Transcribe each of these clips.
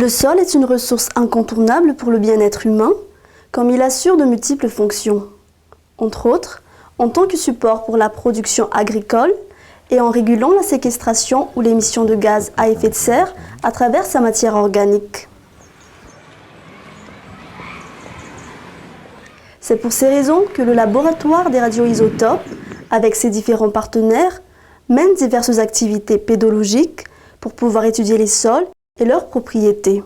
Le sol est une ressource incontournable pour le bien-être humain, comme il assure de multiples fonctions. Entre autres, en tant que support pour la production agricole et en régulant la séquestration ou l'émission de gaz à effet de serre à travers sa matière organique. C'est pour ces raisons que le laboratoire des radioisotopes, avec ses différents partenaires, mène diverses activités pédologiques pour pouvoir étudier les sols et leurs propriétés.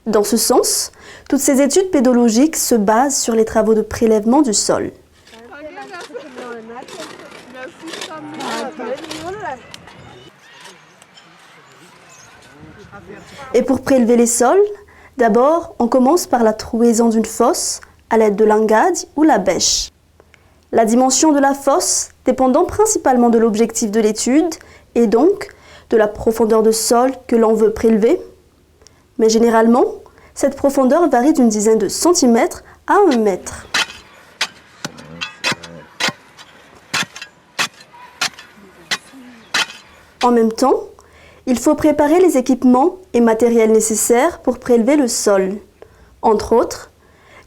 Dans ce sens, toutes ces études pédologiques se basent sur les travaux de prélèvement du sol. Et pour prélever les sols, d'abord, on commence par la trouaison d'une fosse à l'aide de l'engade ou la bêche. La dimension de la fosse dépendant principalement de l'objectif de l'étude et donc de la profondeur de sol que l'on veut prélever. Mais généralement, cette profondeur varie d'une dizaine de centimètres à 1 mètre. En même temps, il faut préparer les équipements et matériels nécessaires pour prélever le sol. Entre autres,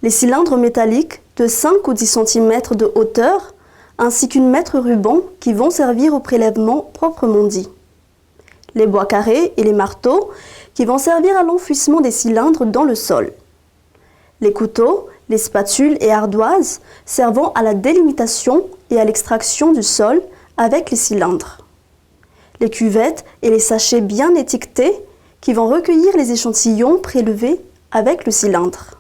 les cylindres métalliques de 5 ou 10 cm de hauteur, ainsi qu'une mètre ruban qui vont servir au prélèvement proprement dit. Les bois carrés et les marteaux qui vont servir à l'enfouissement des cylindres dans le sol. Les couteaux, les spatules et ardoises servant à la délimitation et à l'extraction du sol avec les cylindres. Les cuvettes et les sachets bien étiquetés qui vont recueillir les échantillons prélevés avec le cylindre.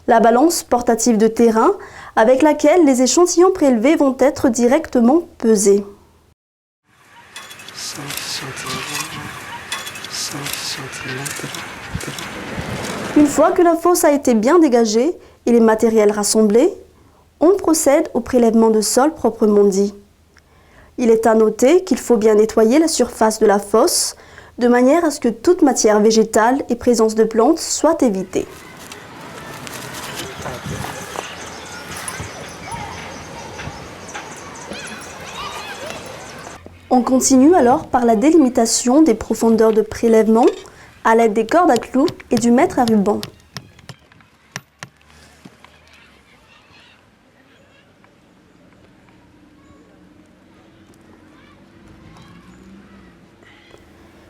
La balance portative de terrain avec laquelle les échantillons prélevés vont être directement pesés. Une fois que la fosse a été bien dégagée et les matériels rassemblés, on procède au prélèvement de sol proprement dit. Il est à noter qu'il faut bien nettoyer la surface de la fosse de manière à ce que toute matière végétale et présence de plantes soient évitées. On continue alors par la délimitation des profondeurs de prélèvement à l'aide des cordes à clous et du mètre à ruban.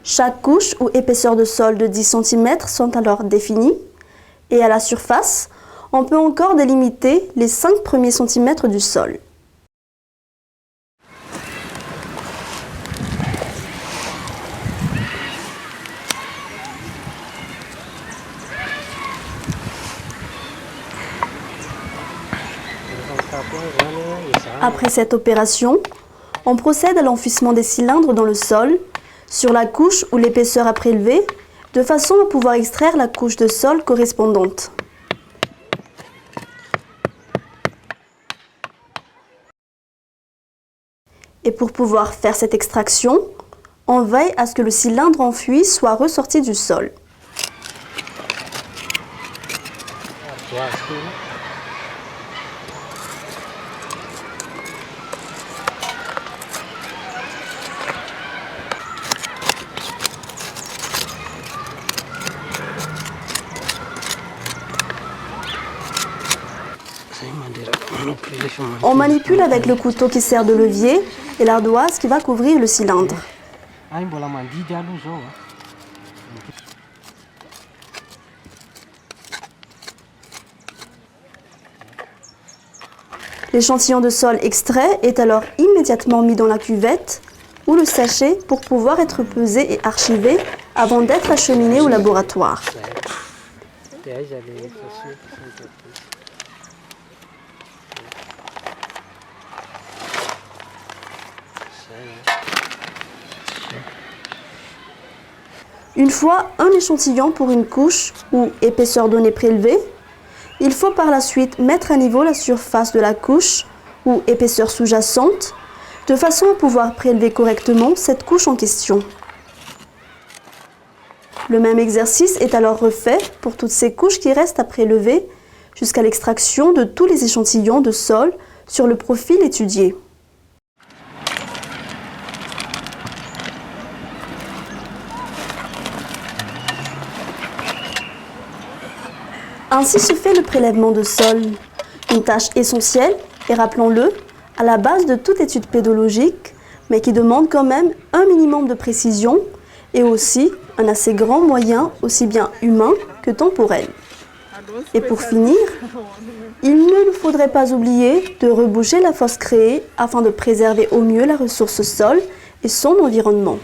Chaque couche ou épaisseur de sol de 10 cm sont alors définies et à la surface, on peut encore délimiter les 5 premiers centimètres du sol. Après cette opération, on procède à l'enfouissement des cylindres dans le sol, sur la couche ou l'épaisseur à prélever, de façon à pouvoir extraire la couche de sol correspondante. Et pour pouvoir faire cette extraction, on veille à ce que le cylindre enfoui soit ressorti du sol. On manipule avec le couteau qui sert de levier et l'ardoise qui va couvrir le cylindre. L'échantillon de sol extrait est alors immédiatement mis dans la cuvette ou le sachet pour pouvoir être pesé et archivé avant d'être acheminé au laboratoire. Une fois un échantillon pour une couche ou épaisseur donnée prélevée, il faut par la suite mettre à niveau la surface de la couche ou épaisseur sous-jacente, de façon à pouvoir prélever correctement cette couche en question. Le même exercice est alors refait pour toutes ces couches qui restent à prélever jusqu'à l'extraction de tous les échantillons de sol sur le profil étudié. Ainsi se fait le prélèvement de sol, une tâche essentielle et, rappelons-le, à la base de toute étude pédologique, mais qui demande quand même un minimum de précision et aussi un assez grand moyen, aussi bien humain que temporel. Et pour finir, il ne faudrait pas oublier de reboucher la fosse créée afin de préserver au mieux la ressource sol et son environnement.